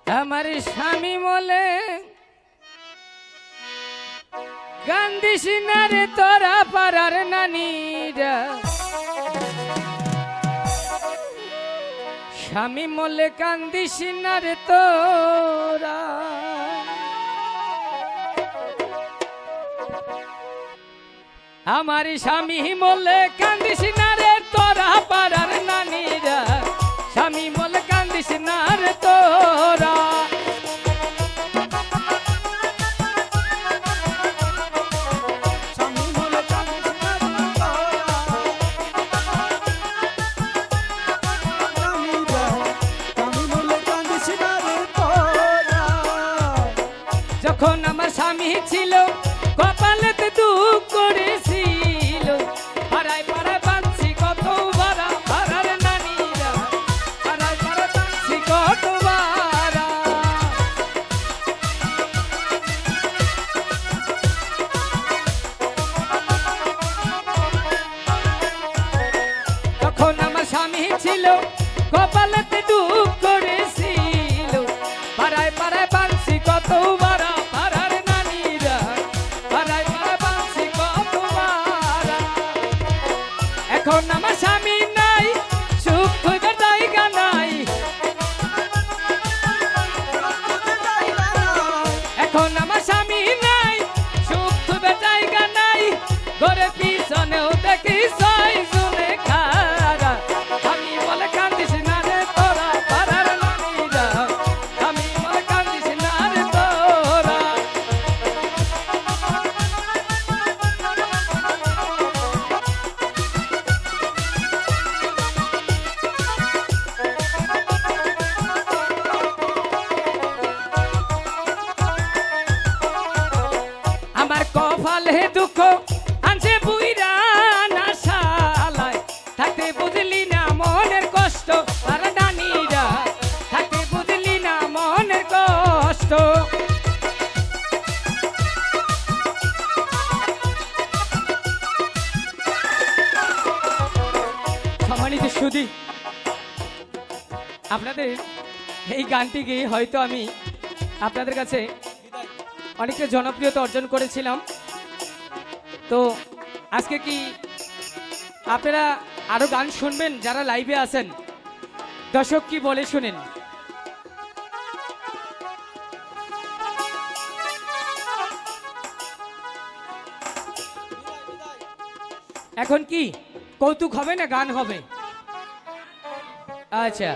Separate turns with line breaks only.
আমার স্বামী বলে কান্দিস না রে তোরা পাড়ার নানীরা, স্বামী বলে কান্দিস না রে তোরা। আমার স্বামী বলে কান্দিস না রে তোরা পাড়ার নানীরা, স্বামী বলে কান্দিস না রে তোরা। যখন আমার স্বামী ছিল কপালেতে দুঃখ করেছিল, পাড়ায় পাড়ায় বাঁধছি কত বারা পাড়ার নানীরা, পাড়ায় পাড়ায় বাঁধছি কত বারা। তখন আমার স্বামী ছিল কপালেতে দুঃখ করেছিল, পাড়ায় পাড়ায় বাঁধছি কত বারা পাড়ার নানীরা, পাড়ায় পাড়ায় বাঁধছি কত বারা। এখন আমার স্বামী নাই, সুখ খোঁজার জায়গা নাই, এখন আমার স্বামী নাই, সুখ খোঁজার জায়গা নাই, ঘরে পিছনেও দেখি ছয় জনে খারা। আমি বলে কান্দিস না রে তোরা পাড়ার নানীরা, আমি বলে কান্দিস না রে তোরা। আমার কপালে দুঃখ আনছে বুইরা না শালায়, থাকতে বুঝলি না মনের কষ্ট আর নানীরা, থাকতে বুঝলি না মনের কষ্ট। সম্মানিত সুধী, আপনাদের এই গানটি গেয়ে হয়তো আমি আপনাদের কাছে অনেকটা জনপ্রিয়তা অর্জন করেছিলাম। তো আজকে কি আপনারা আরো গান শুনবেন? যারা লাইভে আছেন দর্শক কি বলে শুনেন। এখন কি কৌতুক হবে না গান হবে? আচ্ছা।